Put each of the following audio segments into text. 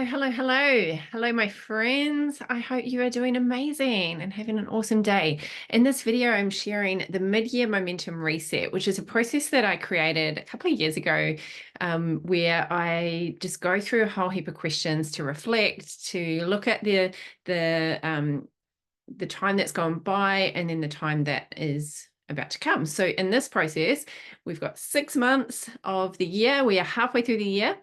Hello, my friends. I hope you are doing amazing and having an awesome day. In this video, I'm sharing the mid-year momentum reset, which is a process that I created a couple of years ago, where I just go through a whole heap of questions to reflect, to look at the time that's gone by and then the time that is about to come. So in this process, we've got 6 months of the year. We are halfway through the year.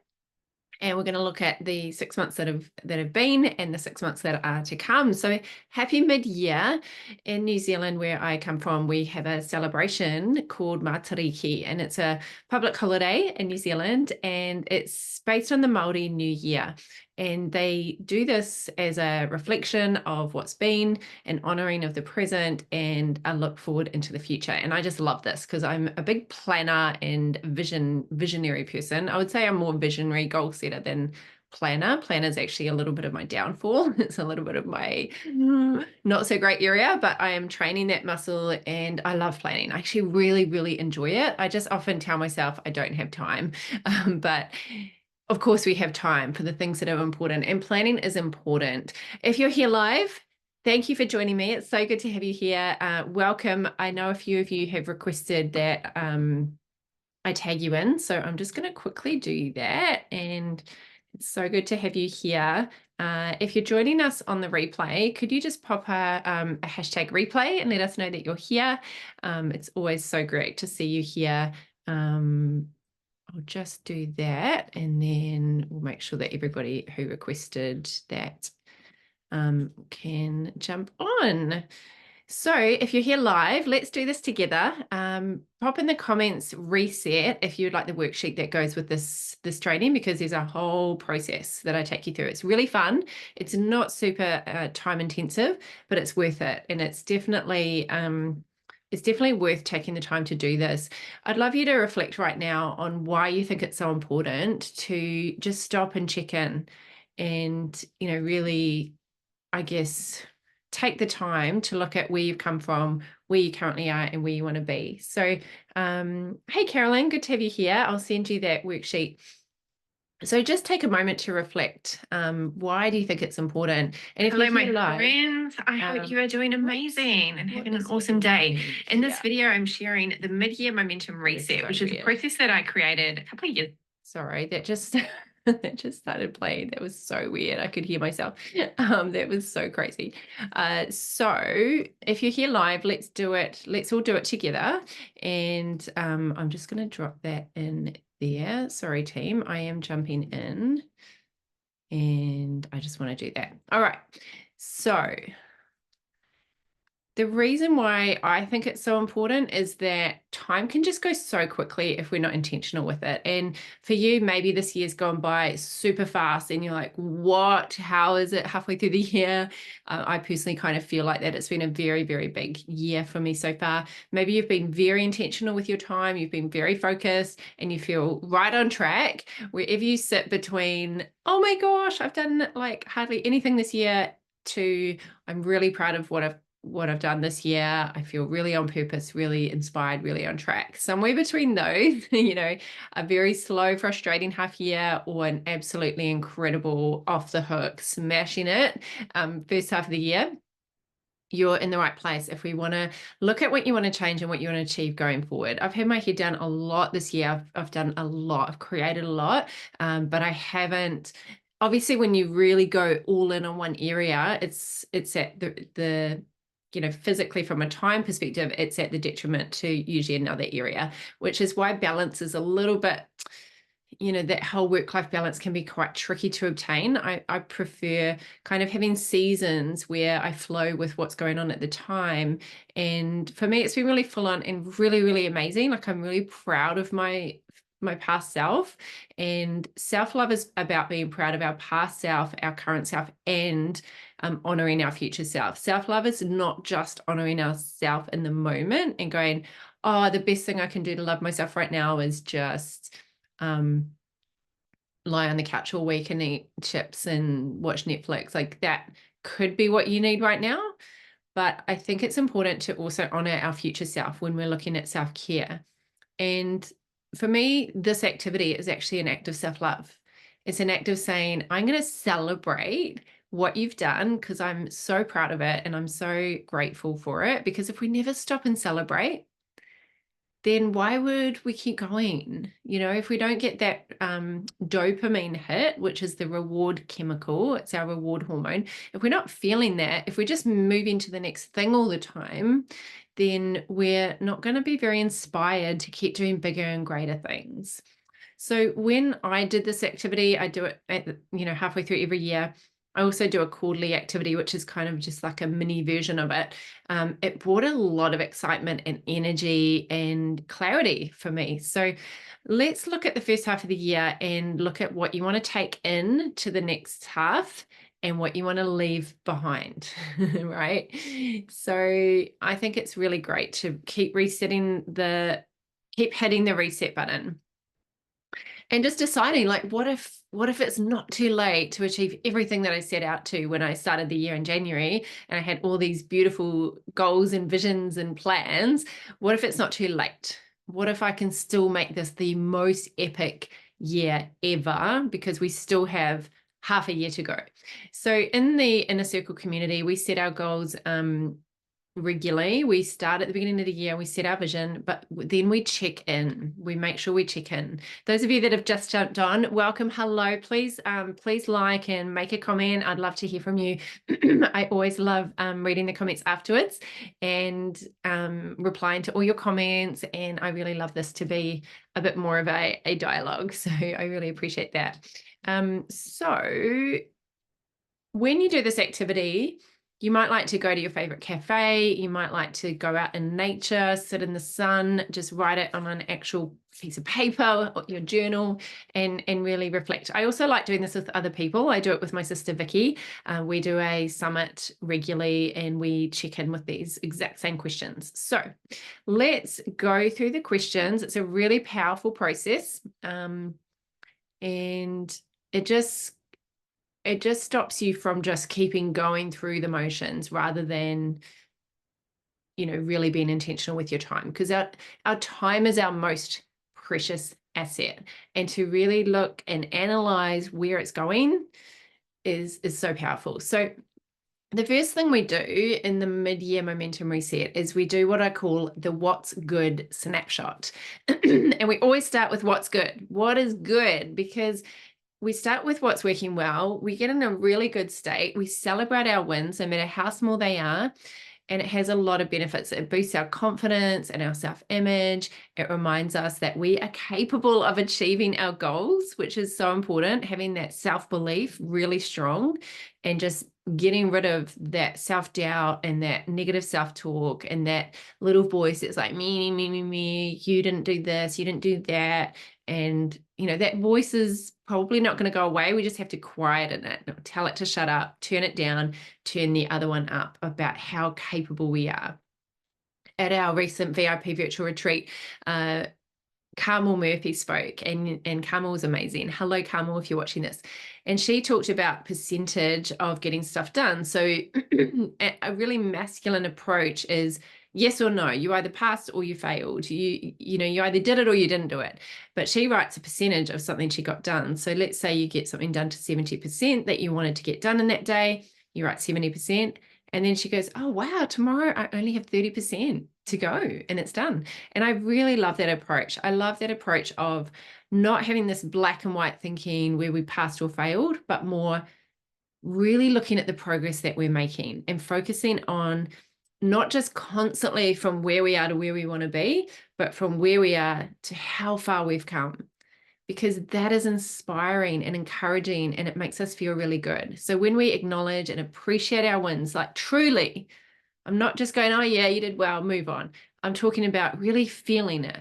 And we're going to look at the 6 months that have been and the 6 months that are to come. So happy mid-year. In New Zealand, where I come from, we have a celebration called Matariki, and it's a public holiday in New Zealand, and it's based on the Māori New Year. And they do this as a reflection of what's been, an honoring of the present, and a look forward into the future. And I just love this because I'm a big planner and visionary person. I would say I'm more visionary goal setter than planner. Planner is actually a little bit of my downfall. It's a little bit of my not so great area, but I am training that muscle and I love planning. I actually really enjoy it. I just often tell myself I don't have time, but of course we have time for the things that are important, and planning is important. If you're here live, thank you for joining me. It's so good to have you here. Welcome. I know a few of you have requested that I tag you in, so I'm just going to quickly do that, and it's so good to have you here. If you're joining us on the replay, could you just pop a hashtag replay and let us know that you're here? It's always so great to see you here. I'll just do that, and then we'll make sure that everybody who requested that can jump on. So if you're here live, let's do this together. Pop in the comments reset if you'd like the worksheet that goes with this training, because there's a whole process that I take you through. It's really fun. It's not super time intensive, but it's worth it, and it's definitely worth taking the time to do this. I'd love you to reflect right now on why you think it's so important to just stop and check in and, really, I guess, take the time to look at where you've come from, where you currently are, and where you want to be. So, hey, Carolyn, good to have you here. I'll send you that worksheet. So just take a moment to reflect. Why do you think it's important? And if you're here live, friends, I hope you are doing amazing and having an awesome day. In this video, I'm sharing the mid-year momentum reset, which is a process that I created a couple of years. Sorry, that just that just started playing. That was so weird. I could hear myself. That was so crazy. So if you're here live, let's do it. Let's all do it together. And I'm just going to drop that in there. Sorry, team. I am jumping in and I just want to do that. All right. So the reason why I think it's so important is that time can just go so quickly if we're not intentional with it. And for you, maybe this year's gone by super fast and you're like, what? How is it halfway through the year? I personally kind of feel like that it's been a very big year for me so far. Maybe you've been very intentional with your time. You've been very focused and you feel right on track. Wherever you sit between, oh my gosh, I've done like hardly anything this year, to I'm really proud of what I've done this year. I feel really on purpose, really inspired, really on track. Somewhere between those, a very slow, frustrating half year or an absolutely incredible off the hook, smashing it first half of the year, you're in the right place if we want to look at what you want to change and what you want to achieve going forward. I've had my head down a lot this year. I've done a lot. I've created a lot, but I haven't. Obviously, when you really go all in on one area, it's at the physically from a time perspective, it's at the detriment to usually another area, which is why balance is a little bit, that whole work-life balance can be quite tricky to obtain. I prefer kind of having seasons where I flow with what's going on at the time. And for me, it's been really full on and really amazing. Like, I'm really proud of my past self, and self-love is about being proud of our past self, our current self, and honoring our future self. Self-love is not just honoring ourselves in the moment and going, oh, the best thing I can do to love myself right now is just lie on the couch all week and eat chips and watch Netflix. Like, that could be what you need right now. But I think it's important to also honor our future self when we're looking at self-care. And for me, this activity is actually an act of self-love. It's an act of saying, I'm going to celebrate what you've done because I'm so proud of it and I'm so grateful for it. Because if we never stop and celebrate, then why would we keep going? You know, if we don't get that dopamine hit, which is the reward chemical, it's our reward hormone. If we're not feeling that, if we're just moving to the next thing all the time, then we're not going to be very inspired to keep doing bigger and greater things. So when I did this activity, I do it at, halfway through every year. I also do a quarterly activity, which is kind of just like a mini version of it. It brought a lot of excitement and energy and clarity for me. So let's look at the first half of the year and look at what you want to take in to the next half and what you want to leave behind, right? So I think it's really great to keep hitting the reset button. And just deciding, like, what if it's not too late to achieve everything that I set out to when I started the year in January and I had all these beautiful goals and visions and plans? What if it's not too late? What if I can still make this the most epic year ever because we still have half a year to go? So in the Inner Circle community, we set our goals regularly. We start at the beginning of the year, we set our vision, but then we check in. We make sure we check in. Those of you that have just jumped on, welcome, hello. Please like and make a comment. I'd love to hear from you. I always love reading the comments afterwards and replying to all your comments. And I really love this to be a bit more of a dialogue. So I really appreciate that. So when you do this activity, you might like to go to your favorite cafe. You might like to go out in nature, sit in the sun, just write it on an actual piece of paper or your journal and really reflect. I also like doing this with other people. I do it with my sister, Vicky. We do a summit regularly and we check in with these exact same questions. So let's go through the questions. It's a really powerful process. And it just stops you from just keeping going through the motions rather than, really being intentional with your time, because our time is our most precious asset. And to really look and analyze where it's going is so powerful. So the first thing we do in the mid-year momentum reset is we do what I call the what's good snapshot. And we always start with what's good. What is good? Because we start with what's working well. We get in a really good state. We celebrate our wins, no matter how small they are. And it has a lot of benefits. It boosts our confidence and our self-image. It reminds us that we are capable of achieving our goals, which is so important, having that self-belief really strong and just getting rid of that self-doubt and that negative self-talk and that little voice that's like, me, you didn't do this, you didn't do that. And, that voice is probably not going to go away. We just have to quieten it, tell it to shut up, turn it down, turn the other one up about how capable we are. At our recent VIP virtual retreat, Carmel Murphy spoke and Carmel was amazing. Hello, Carmel, if you're watching this. And she talked about percentage of getting stuff done. So a really masculine approach is yes or no. You either passed or you failed. You either did it or you didn't do it. But she writes a percentage of something she got done. So let's say you get something done to 70% that you wanted to get done in that day. You write 70%. And then she goes, oh, wow, tomorrow I only have 30% to go and it's done. And I really love that approach. I love that approach of not having this black and white thinking where we passed or failed, but more really looking at the progress that we're making and focusing on not just constantly from where we are to where we want to be, but from where we are to how far we've come. Because that is inspiring and encouraging and it makes us feel really good. So when we acknowledge and appreciate our wins, like truly, I'm not just going, oh yeah, you did well, move on. I'm talking about really feeling it.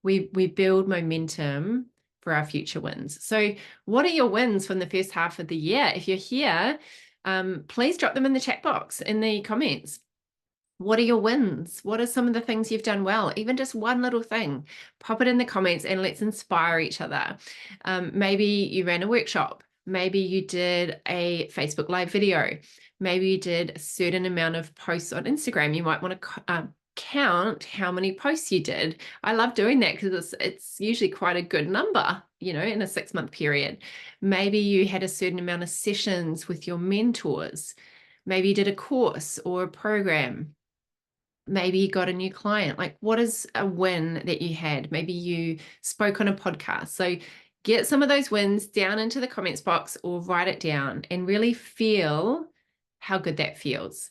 We build momentum for our future wins. So what are your wins from the first half of the year? If you're here, please drop them in the chat box, in the comments. What are your wins? What are some of the things you've done well? Even just one little thing, pop it in the comments and let's inspire each other. Maybe you ran a workshop. Maybe you did a Facebook Live video. Maybe you did a certain amount of posts on Instagram. You might want to count how many posts you did. I love doing that because it's usually quite a good number, in a 6-month period. Maybe you had a certain amount of sessions with your mentors. Maybe you did a course or a program. Maybe you got a new client. Like, what is a win that you had? Maybe you spoke on a podcast. So get some of those wins down into the comments box or write it down and really feel how good that feels.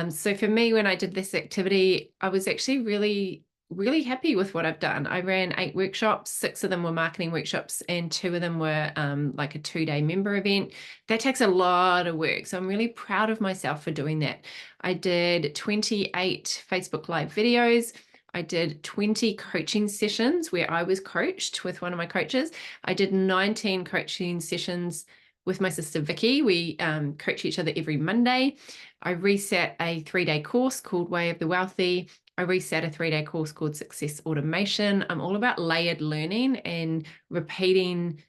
So for me, when I did this activity, I was actually really, really happy with what I've done. I ran 8 workshops, 6 of them were marketing workshops, and 2 of them were like a 2-day member event. That takes a lot of work. So I'm really proud of myself for doing that. I did 28 Facebook Live videos. I did 20 coaching sessions where I was coached with one of my coaches. I did 19 coaching sessions with my sister Vicky. We coach each other every Monday. I reset a 3-day course called Way of the Wealthy. I reset a 3-day course called Success Automation. I'm all about layered learning and repeating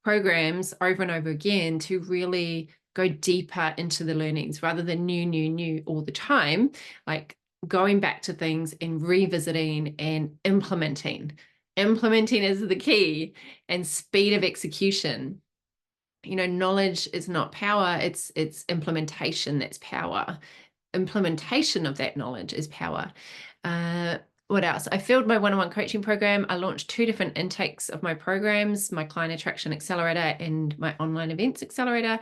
programs over and over again to really go deeper into the learnings rather than new all the time. Like going back to things and revisiting and implementing. Implementing is the key, and speed of execution. Knowledge is not power, it's implementation that's power. Implementation of that knowledge is power. What else? I filled my one-on-one coaching program. I launched 2 different intakes of my programs, my Client Attraction Accelerator and my Online Events Accelerator.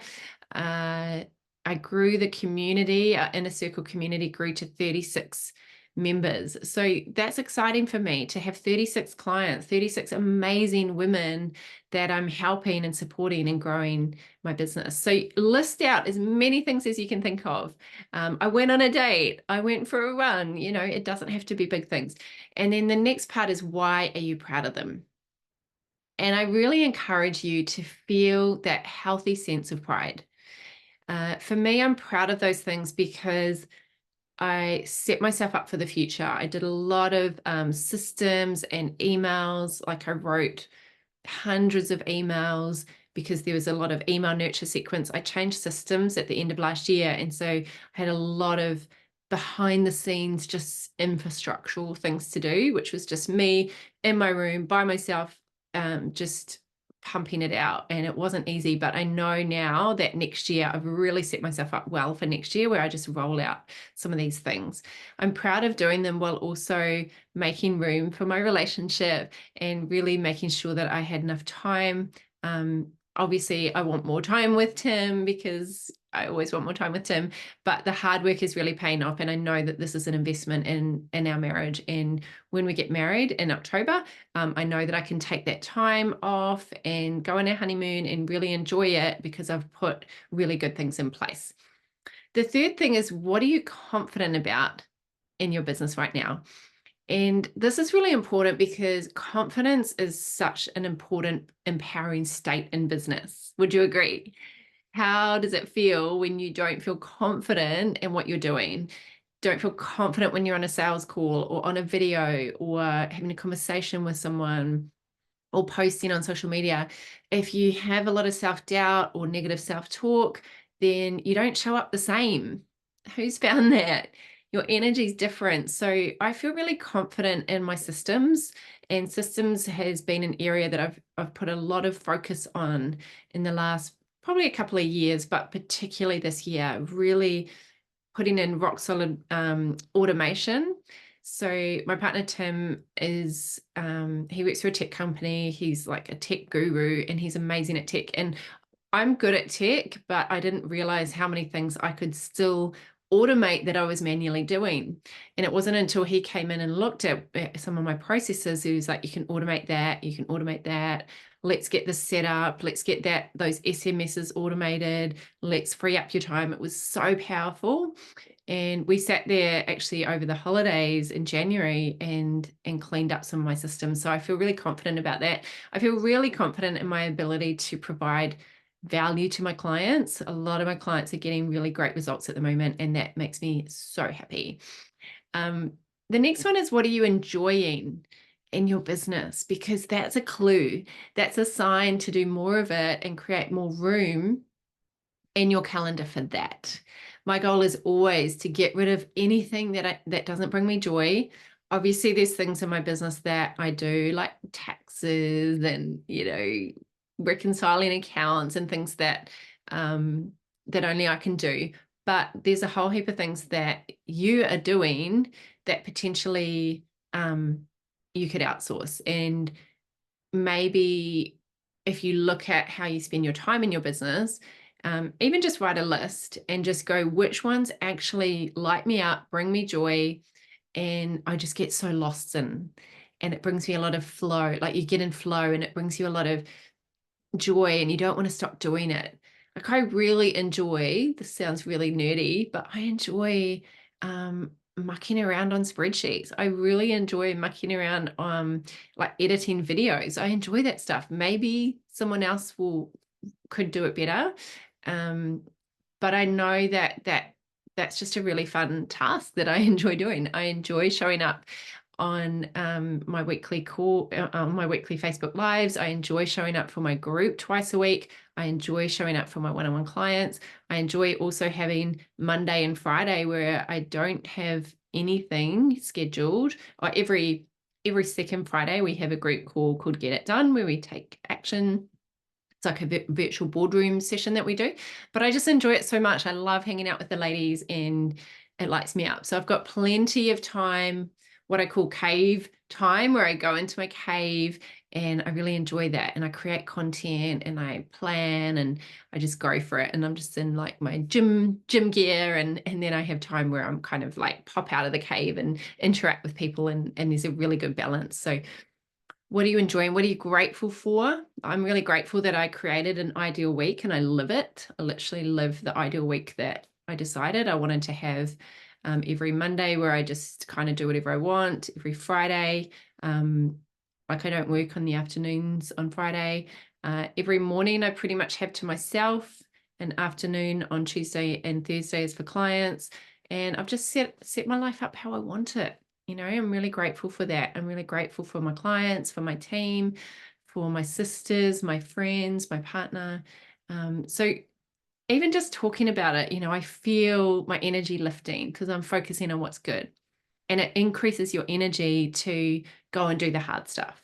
I grew the community, our Inner Circle community grew to 36 members. So that's exciting for me to have 36 clients, 36 amazing women that I'm helping and supporting and growing my business. So list out as many things as you can think of. I went on a date. I went for a run. It doesn't have to be big things. And then the next part is, why are you proud of them? And I really encourage you to feel that healthy sense of pride. For me, I'm proud of those things because I set myself up for the future. I did a lot of systems and emails. Like, I wrote hundreds of emails because there was a lot of email nurture sequence. I changed systems at the end of last year. And so I had a lot of behind the scenes, just infrastructural things to do, which was just me in my room by myself, just pumping it out. And it wasn't easy, but I know now that next year I've really set myself up well for next year, where I just roll out some of these things. I'm proud of doing them while also making room for my relationship and really making sure that I had enough time. Obviously, I want more time with Tim because I always want more time with Tim, but the hard work is really paying off. And I know that this is an investment in our marriage. And when we get married in October, I know that I can take that time off and go on our honeymoon and really enjoy it because I've put really good things in place. The third thing is, what are you confident about in your business right now? And this is really important because confidence is such an important, empowering state in business. Would you agree? How does it feel when you don't feel confident in what you're doing? Don't feel confident when you're on a sales call or on a video or having a conversation with someone or posting on social media. If you have a lot of self-doubt or negative self-talk, then you don't show up the same. Who's found that? Your energy is different. So I feel really confident in my systems, and systems has been an area that I've put a lot of focus on in the last probably a couple of years, but particularly this year, really putting in rock solid automation. So my partner Tim is he works for a tech company. He's like a tech guru and he's amazing at tech. And I'm good at tech, but I didn't realize how many things I could still automate that I was manually doing. And it wasn't until he came in and looked at some of my processes, he was like, you can automate that, you can automate that. Let's get this set up. Let's get those SMSs automated. Let's free up your time. It was so powerful. And we sat there actually over the holidays in January and cleaned up some of my systems. So I feel really confident about that. I feel really confident in my ability to provide value to my clients. A lot of my clients are getting really great results at the moment, and that makes me so happy. The next one is, what are you enjoying in your business? Because that's a clue. That's a sign to do more of it and create more room in your calendar for that. My goal is always to get rid of anything that doesn't bring me joy. Obviously, there's things in my business that I do, like taxes and, reconciling accounts and things that only I can do. But there's a whole heap of things that you are doing that potentially you could outsource. And maybe if you look at how you spend your time in your business, even just write a list and just go, which ones actually light me up, bring me joy, and I just get so lost in. And it brings me a lot of flow. Like you get in flow and it brings you a lot of joy and you don't want to stop doing it. Like I really enjoy, this sounds really nerdy, but I enjoy mucking around on spreadsheets. I really enjoy mucking around like editing videos. I enjoy that stuff. Maybe someone else could do it better. But I know that's just a really fun task that I enjoy doing. I enjoy showing up on my weekly call, on my weekly Facebook lives. I enjoy showing up for my group twice a week. I enjoy showing up for my one-on-one clients. I enjoy also having Monday and Friday where I don't have anything scheduled. Or every second Friday we have a group call called Get It Done, where we take action. It's like a virtual boardroom session that we do, but I just enjoy it so much. I love hanging out with the ladies and it lights me up. So I've got plenty of time, what I call cave time, where I go into my cave and I really enjoy that. And I create content and I plan and I just go for it. And I'm just in like my gym gear. And then I have time where I'm kind of like pop out of the cave and interact with people. And there's a really good balance. So what are you enjoying? What are you grateful for? I'm really grateful that I created an ideal week and I live it. I literally live the ideal week that I decided I wanted to have. Every Monday where I just kind of do whatever I want. Every Friday, like I don't work on the afternoons on Friday. Every morning I pretty much have to myself. An afternoon on Tuesday and Thursdays for clients. And I've just set my life up how I want it. I'm really grateful for that. I'm really grateful for my clients, for my team, for my sisters, my friends, my partner. So even just talking about it, I feel my energy lifting because I'm focusing on what's good. And it increases your energy to go and do the hard stuff.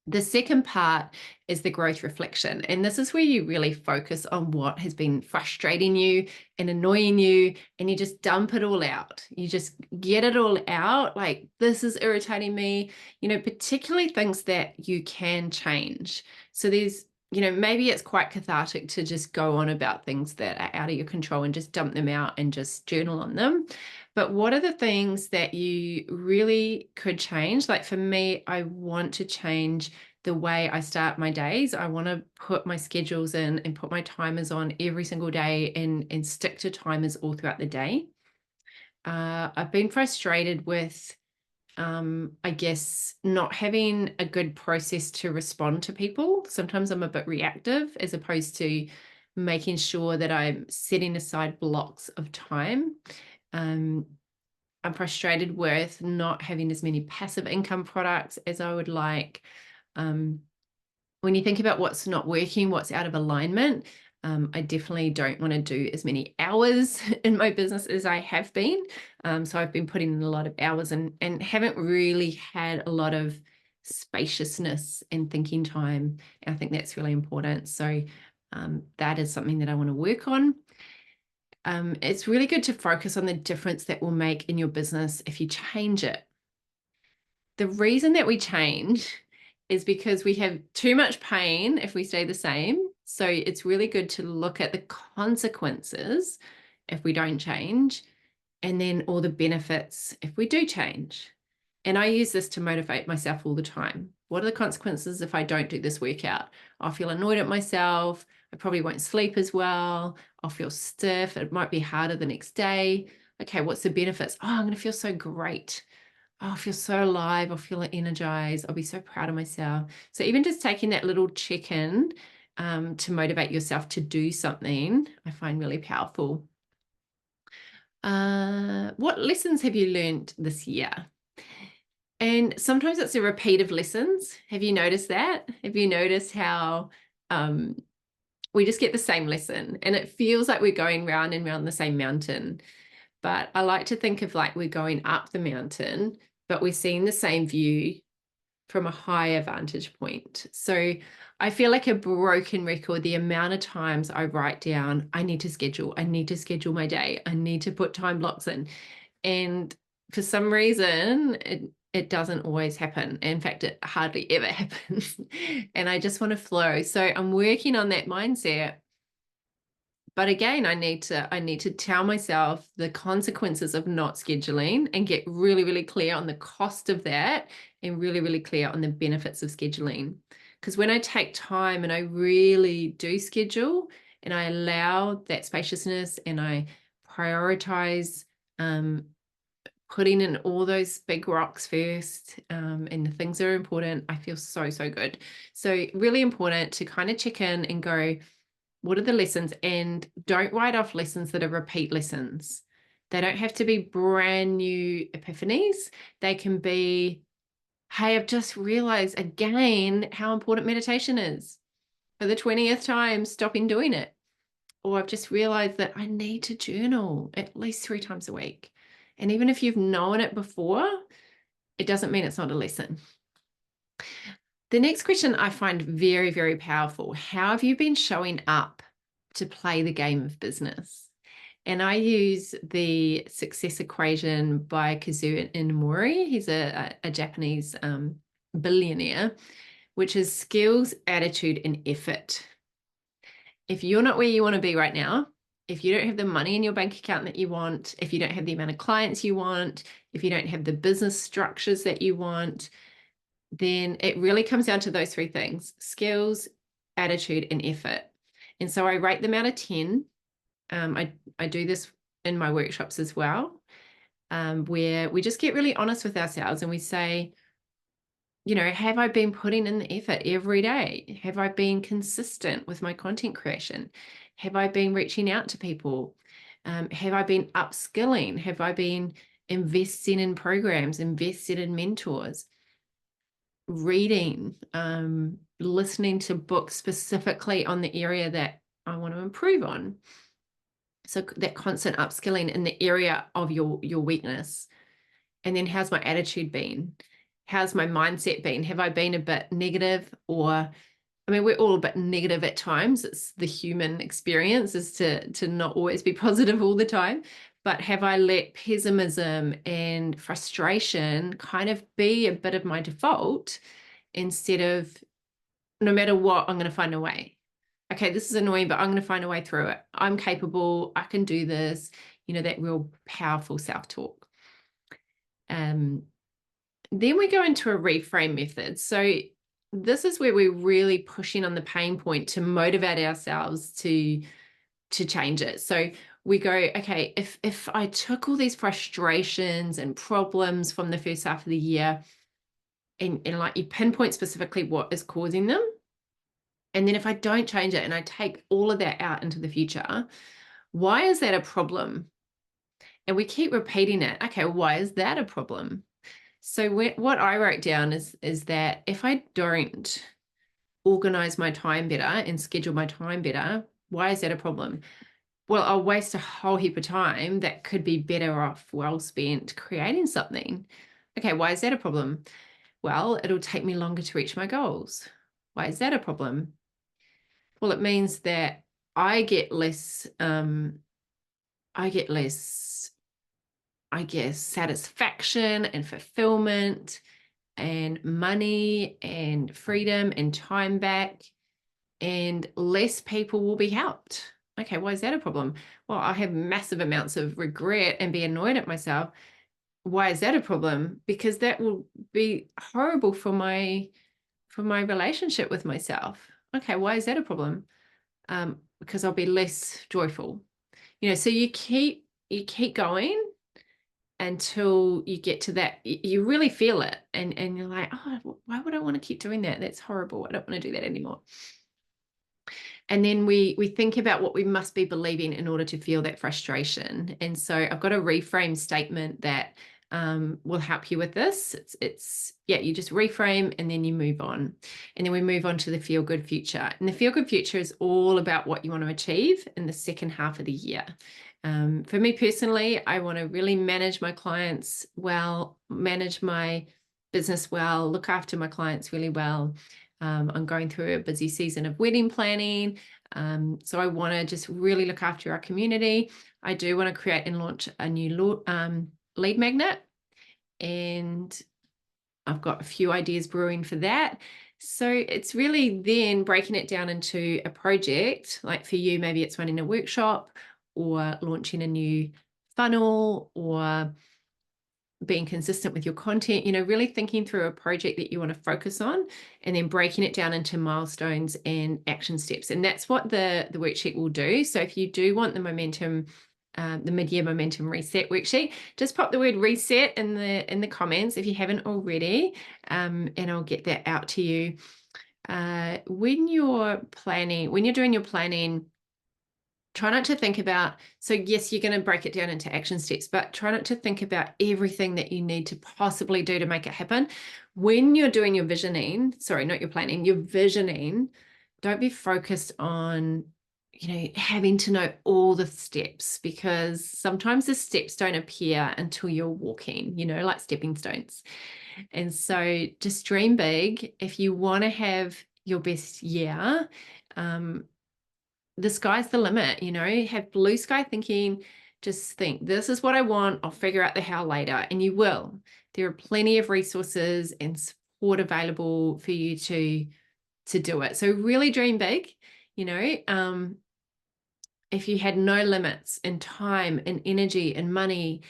The second part is the growth reflection. And this is where you really focus on what has been frustrating you and annoying you, and you just dump it all out. You just get it all out. Like, this is irritating me, particularly things that you can change. So there's, maybe it's quite cathartic to just go on about things that are out of your control and just dump them out and just journal on them. But what are the things that you really could change? Like for me, I want to change the way I start my days. I want to put my schedules in and put my timers on every single day and stick to timers all throughout the day. I've been frustrated with, I guess, not having a good process to respond to people. Sometimes I'm a bit reactive as opposed to making sure that I'm setting aside blocks of time. I'm frustrated with not having as many passive income products as I would like. When you think about what's not working, what's out of alignment, I definitely don't want to do as many hours in my business as I have been. So I've been putting in a lot of hours and haven't really had a lot of spaciousness and thinking time. And I think that's really important. So that is something that I want to work on. It's really good to focus on the difference that will make in your business if you change it. The reason that we change is because we have too much pain if we stay the same. So it's really good to look at the consequences if we don't change, and then all the benefits if we do change. And I use this to motivate myself all the time. What are the consequences if I don't do this workout? I'll feel annoyed at myself. I probably won't sleep as well. I'll feel stiff. It might be harder the next day. Okay, what's the benefits? Oh, I'm going to feel so great. Oh, I'll feel so alive. I'll feel energized. I'll be so proud of myself. So even just taking that little check-in to motivate yourself to do something, I find really powerful. What lessons have you learned this year? And sometimes it's a repeat of lessons. Have you noticed that? Have you noticed how we just get the same lesson, and it feels like we're going round and round the same mountain. But I like to think of like we're going up the mountain, but we're seeing the same view from a higher vantage point. So I feel like a broken record, the amount of times I write down, I need to schedule my day, I need to put time blocks in. And for some reason, it doesn't always happen. In fact, it hardly ever happens. And I just want to flow. So I'm working on that mindset. But again, I need to tell myself the consequences of not scheduling and get really, really clear on the cost of that and really, really clear on the benefits of scheduling. Because when I take time and I really do schedule and I allow that spaciousness and I prioritize putting in all those big rocks first, and the things that are important, I feel so, so good. So really important to kind of check in and go, what are the lessons? And don't write off lessons that are repeat lessons. They don't have to be brand new epiphanies. They can be, hey, I've just realized again how important meditation is. For the 20th time, stopping doing it. Or I've just realized that I need to journal at least 3 times a week. And even if you've known it before, it doesn't mean it's not a lesson. The next question I find very, very powerful. How have you been showing up to play the game of business? And I use the success equation by Kazuo Inamori. He's a Japanese billionaire, which is skills, attitude, and effort. If you're not where you want to be right now, if you don't have the money in your bank account that you want, if you don't have the amount of clients you want, if you don't have the business structures that you want, then it really comes down to those 3 things: skills, attitude, and effort. And so I rate them out of 10. I do this in my workshops as well, where we just get really honest with ourselves and we say, you know, have I been putting in the effort every day? Have I been consistent with my content creation? Have I been reaching out to people? Have I been upskilling? Have I been investing in programs, invested in mentors? Reading, listening to books specifically on the area that I want to improve on. So that constant upskilling in the area of your weakness. And then how's my attitude been? How's my mindset been? Have I been a bit negative? Or, I mean, we're all a bit negative at times. It's the human experience, is to not always be positive all the time. But have I let pessimism and frustration kind of be a bit of my default, instead of, no matter what, I'm going to find a way. Okay, this is annoying, but I'm going to find a way through it. I'm capable. I can do this. You know, that real powerful self-talk. Then we go into a reframe method. So this is where we're really pushing on the pain point to motivate ourselves to change it. So we go, okay, if I took all these frustrations and problems from the first half of the year and like you pinpoint specifically what is causing them, and then if I don't change it and I take all of that out into the future, why is that a problem? And we keep repeating it. Okay, why is that a problem? So what I wrote down is that if I don't organize my time better and schedule my time better, why is that a problem? Well, I'll waste a whole heap of time that could be better off well spent creating something. Okay, why is that a problem? Well, it'll take me longer to reach my goals. Why is that a problem? Well, it means that I get less, I guess, satisfaction and fulfillment and money and freedom and time back, and less people will be helped. Okay, why is that a problem? Well, I have massive amounts of regret and be annoyed at myself. Why is that a problem? Because that will be horrible for my relationship with myself. Okay, why is that a problem? Because I'll be less joyful. You know, so you keep going until you get to that, you really feel it, and you're like, oh, why would I want to keep doing that? That's horrible. I don't want to do that anymore. And then we think about what we must be believing in order to feel that frustration. And so I've got a reframe statement that will help you with this. Yeah, you just reframe and then you move on. And then we move on to the feel good future. And the feel good future is all about what you want to achieve in the second half of the year. For me personally, I want to really manage my clients well, manage my business well, look after my clients really well. I'm going through a busy season of wedding planning. So I want to just really look after our community. I do want to create and launch a new lead magnet, and I've got a few ideas brewing for that. So it's really then breaking it down into a project. Like for you, maybe it's running a workshop or launching a new funnel or being consistent with your content, really thinking through a project that you want to focus on and then breaking it down into milestones and action steps. And that's what the worksheet will do. So if you do want the momentum, the mid-year momentum reset worksheet, just pop the word reset in the comments if you haven't already, and I'll get that out to you. When you're doing your planning, try not to think about, so yes, you're going to break it down into action steps, but try not to think about everything that you need to possibly do to make it happen. When you're doing your visioning, sorry, not your planning, your visioning, don't be focused on, having to know all the steps, because sometimes the steps don't appear until you're walking, like stepping stones. And so just dream big. If you want to have your best year, the sky's the limit, have blue sky thinking. Just think, this is what I want. I'll figure out the how later. And you will. There are plenty of resources and support available for you to do it. So really dream big. If you had no limits in time and energy and money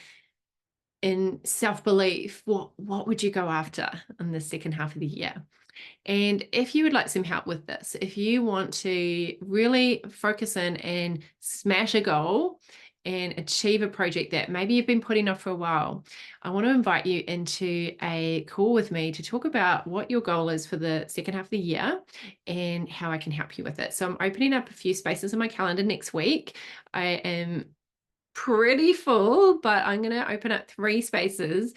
and self-belief, what would you go after in the second half of the year? And if you would like some help with this, if you want to really focus in and smash a goal and achieve a project that maybe you've been putting off for a while, I want to invite you into a call with me to talk about what your goal is for the second half of the year and how I can help you with it. So I'm opening up a few spaces in my calendar next week. I am pretty full, but I'm going to open up 3 spaces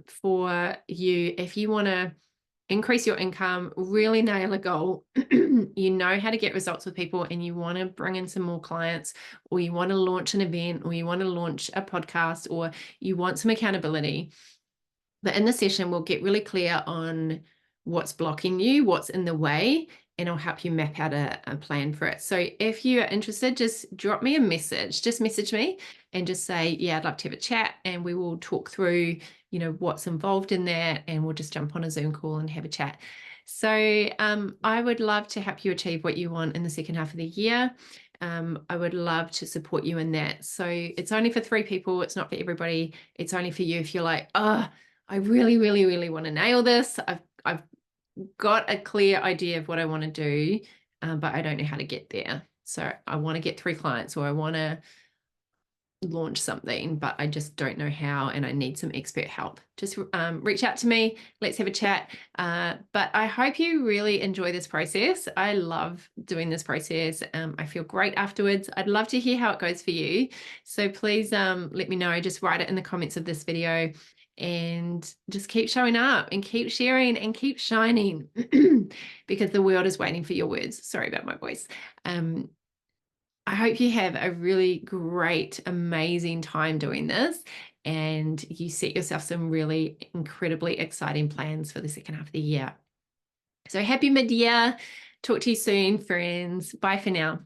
for you if you want to increase your income, really nail a goal, you know how to get results with people, and you want to bring in some more clients, or you want to launch an event, or you want to launch a podcast, or you want some accountability. But in the session, we'll get really clear on what's blocking you, what's in the way, and I'll help you map out a plan for it. So if you are interested, just drop me a message, just message me and just say, yeah, I'd love to have a chat, and we will talk through, what's involved in that, and we'll just jump on a Zoom call and have a chat. So I would love to help you achieve what you want in the second half of the year. I would love to support you in that. So it's only for 3 people. It's not for everybody. It's only for you if you're like, oh, I really, really, really want to nail this. I've got a clear idea of what I want to do, but I don't know how to get there. So I want to get 3 clients, or I want to launch something, but I just don't know how, and I need some expert help. Just reach out to me. Let's have a chat. But I hope you really enjoy this process. I love doing this process. I feel great afterwards. I'd love to hear how it goes for you. So please let me know. Just write it in the comments of this video, and just keep showing up and keep sharing and keep shining because the world is waiting for your words. Sorry about my voice. I hope you have a really great, amazing time doing this, and you set yourself some really incredibly exciting plans for the second half of the year. So happy mid-year. Talk to you soon, friends. Bye for now.